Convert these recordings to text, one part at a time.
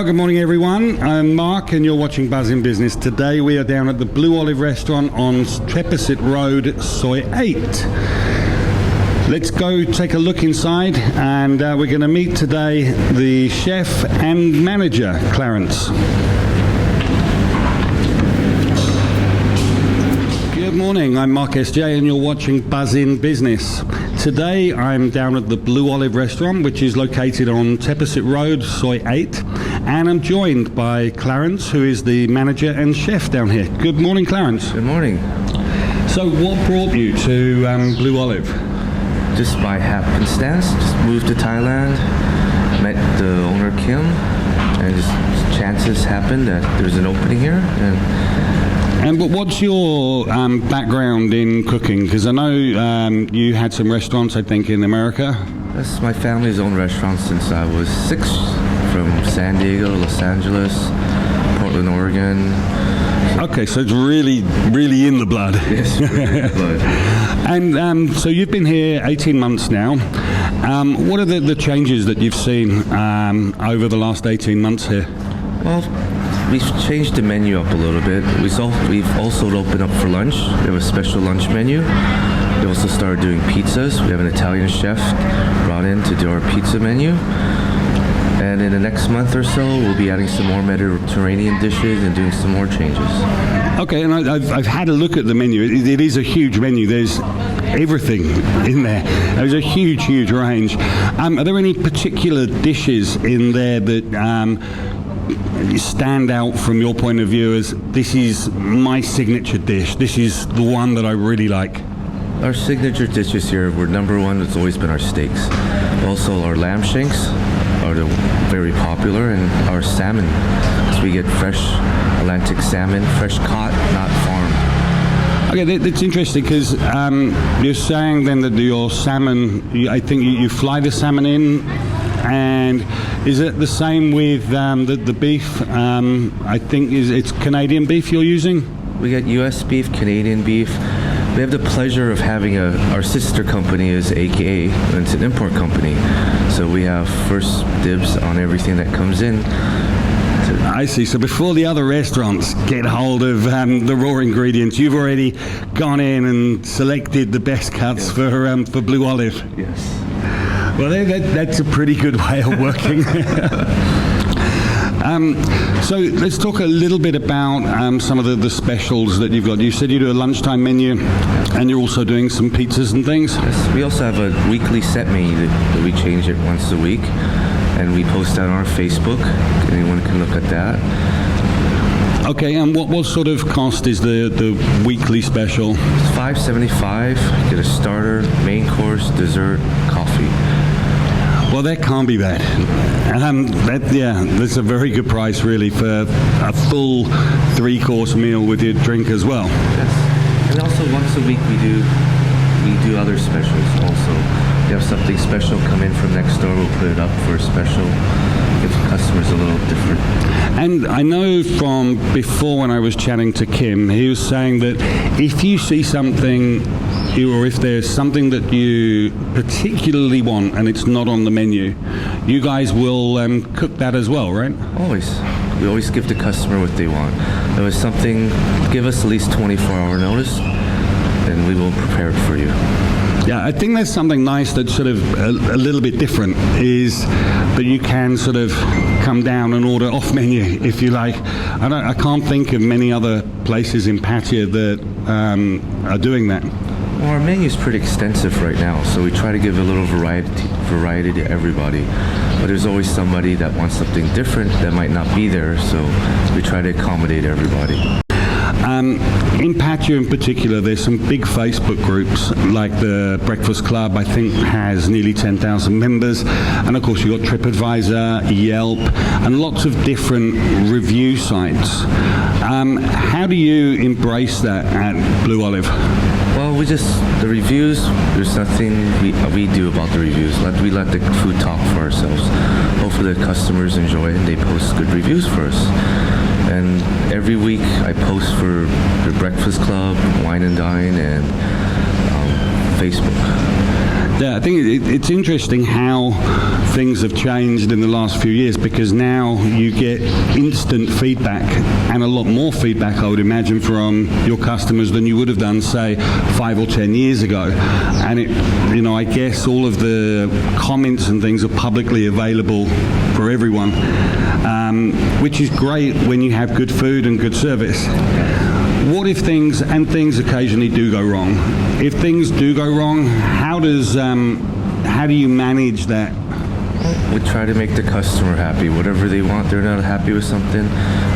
Well, good morning everyone. I'm Mark and you're watching Buzz in Business. Today we are down at the Blue Olive restaurant on Trepisit Road, Soi 8. Let's go take a look inside and we're going to meet today the chef and manager, Clarence. Good morning, I'm Mark SJ and you're watching Buzz in Business. Today I'm down at the Blue Olive restaurant, which is located on Trepisit Road, Soi 8, and I'm joined by Clarence, who is the manager and chef down here. Good morning, Clarence. Good morning. So what brought you to Blue Olive? Just by happenstance, just moved to Thailand, met the owner Kim, and just chances happened that there's an opening here. But what's your background in cooking? Because I know you had some restaurants, I think, in America. That's my family's owned restaurant since I was 6, from San Diego, Los Angeles, Portland, Oregon. Okay, so it's really, really in the blood. Yes, really in the blood. And so you've been here 18 months now. What are the changes that you've seen over the last 18 months here? Well, we've changed the menu up a little bit. We've also opened up for lunch. We have a special lunch menu. We also started doing pizzas. We have an Italian chef brought in to do our pizza menu. And in the next month or so, we'll be adding some more Mediterranean dishes and doing some more changes. Okay, and I've had a look at the menu. It is a huge menu. There's everything in there. There's a huge, huge range. Are there any particular dishes in there that stand out from your point of view as this is my signature dish, this is the one that I really like? Our signature dishes here, we're number one, it's always been our steaks. Also our lamb shanks are very popular, and our salmon, because we get fresh Atlantic salmon, fresh caught, not farmed. Okay, that's interesting because you're saying then that your salmon, I think you fly the salmon in. And is it the same with the beef? I think it's Canadian beef you're using? We got U.S. beef, Canadian beef. We have the pleasure of having our sister company is AKA, and it's an import company. So we have first dibs on everything that comes in. I see. So before the other restaurants get hold of the raw ingredients, you've already gone in and selected the best cuts for Blue Olive. Yes. Well, that's a pretty good way of working. So let's talk a little bit about some of the specials that you've got. You said you do a lunchtime menu, and you're also doing some pizzas and things. Yes, we also have a weekly set menu that we change it once a week, and we post that on our Facebook. Anyone can look at that. Okay, and what sort of cost is the weekly special? It's $5.75. Get a starter, main course, dessert, coffee. Well, that can't be bad. That's a very good price, really, for a full 3-course meal with your drink as well. Yes, and also once a week we do other specials. Also, we have something special come in from next door. We'll put it up for a special. Give customers a little different. And I know from before when I was chatting to Kim, he was saying that if you see something, or if there's something that you particularly want and it's not on the menu, you guys will cook that as well, right? Always. We always give the customer what they want. If there's something, give us at least 24-hour notice, and we will prepare it for you. Yeah, I think there's something nice that's sort of a little bit different, is that you can sort of come down and order off menu if you like. I can't think of many other places in Pattaya that are doing that. Well, our menu is pretty extensive right now, so we try to give a little variety to everybody. But there's always somebody that wants something different that might not be there, so we try to accommodate everybody. In Pattaya in particular, there's some big Facebook groups, like the Breakfast Club, I think, has nearly 10,000 members. And of course, you've got TripAdvisor, Yelp, and lots of different review sites. How do you embrace that at Blue Olive? Well, the reviews, there's nothing we do about the reviews. We let the food talk for ourselves. Hopefully the customers enjoy it and they post good reviews for us. And every week I post for the Breakfast Club, Wine and Dine, and Facebook. Yeah, I think it's interesting how things have changed in the last few years, because now you get instant feedback, and a lot more feedback, I would imagine, from your customers than you would have done, say, 5 or 10 years ago. And I guess all of the comments and things are publicly available for everyone, which is great when you have good food and good service. What if things occasionally do go wrong? If things do go wrong, how do you manage that? We try to make the customer happy. Whatever they want, they're not happy with something,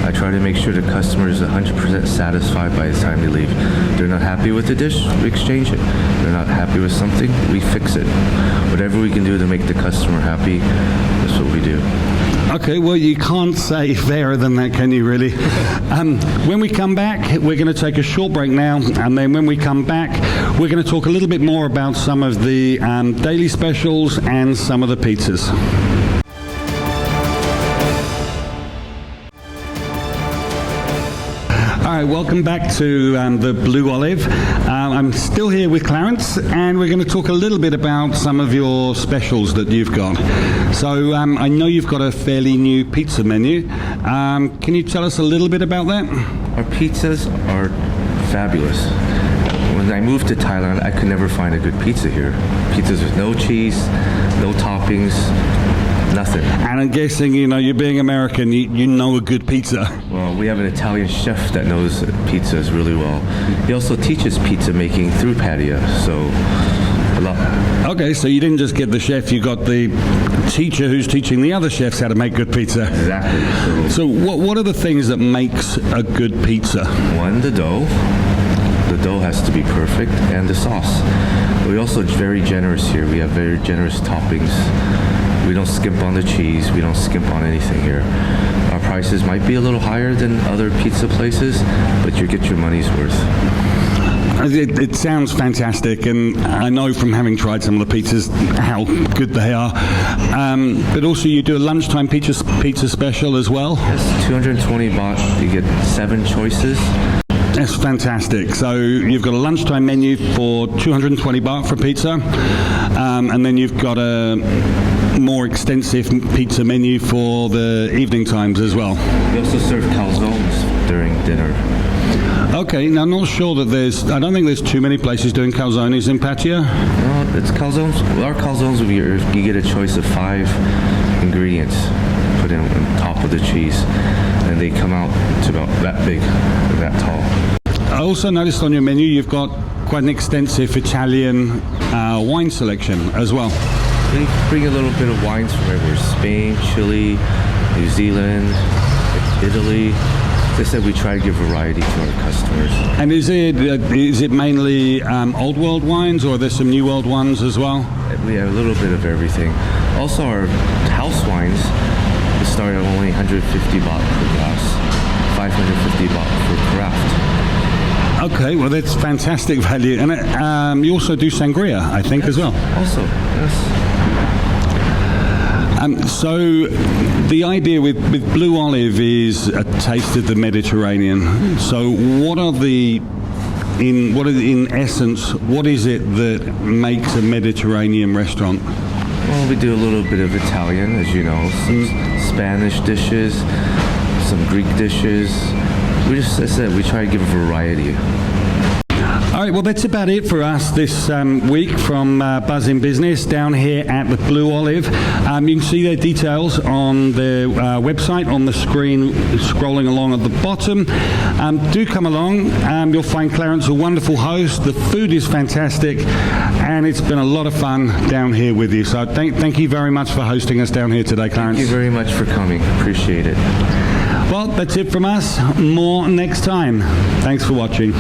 I try to make sure the customer is 100% satisfied by the time they leave. They're not happy with the dish, we exchange it. They're not happy with something, we fix it. Whatever we can do to make the customer happy, that's what we do. Okay, well, you can't say fairer than that, can you, really? When we come back, we're going to take a short break now, and then when we come back, we're going to talk a little bit more about some of the daily specials and some of the pizzas. All right, welcome back to the Blue Olive. I'm still here with Clarence, and we're going to talk a little bit about some of your specials that you've got. So I know you've got a fairly new pizza menu. Can you tell us a little bit about that? Our pizzas are fabulous. When I moved to Thailand, I could never find a good pizza here. Pizzas with no cheese, no toppings, nothing. And I'm guessing, you're being American, you know a good pizza. Well, we have an Italian chef that knows pizzas really well. He also teaches pizza making through Pattaya, so a lot. Okay, so you didn't just get the chef, you got the teacher who's teaching the other chefs how to make good pizza. Exactly. So what are the things that makes a good pizza? One, the dough. The dough has to be perfect, and the sauce. We're also very generous here. We have very generous toppings. We don't skimp on the cheese. We don't skimp on anything here. Our prices might be a little higher than other pizza places, but you get your money's worth. It sounds fantastic, and I know from having tried some of the pizzas how good they are. But also you do a lunchtime pizza special as well? Yes, 220 baht. You get 7 choices. That's fantastic. So you've got a lunchtime menu for 220 baht for pizza, and then you've got a more extensive pizza menu for the evening times as well. We also serve calzones during dinner. Okay, now I'm not sure that I don't think there's too many places doing calzones in Pattaya. No, it's calzones. Our calzones will be, you get a choice of 5 ingredients put in on top of the cheese, and they come out to about that big, that tall. I also noticed on your menu you've got quite an extensive Italian wine selection as well. We bring a little bit of wines from everywhere: Spain, Chile, New Zealand, Italy. As I said, we try to give variety to our customers. And is it mainly old world wines, or are there some new world ones as well? We have a little bit of everything. Also, our house wines start at only 150 baht per glass, 550 baht per carafe. Okay, well that's fantastic value. And you also do sangria, I think, yes, as well. Also, yes. So the idea with Blue Olive is a taste of the Mediterranean. So in essence, what is it that makes a Mediterranean restaurant? Well, we do a little bit of Italian, as you know, some Spanish dishes, some Greek dishes. As I said, we try to give a variety. All right, well, that's about it for us this week from Buzz in Business down here at the Blue Olive. You can see their details on their website on the screen scrolling along at the bottom. Do come along. You'll find Clarence a wonderful host. The food is fantastic, and it's been a lot of fun down here with you. So thank you very much for hosting us down here today, Clarence. Thank you very much for coming. Appreciate it. Well, that's it from us. More next time. Thanks for watching.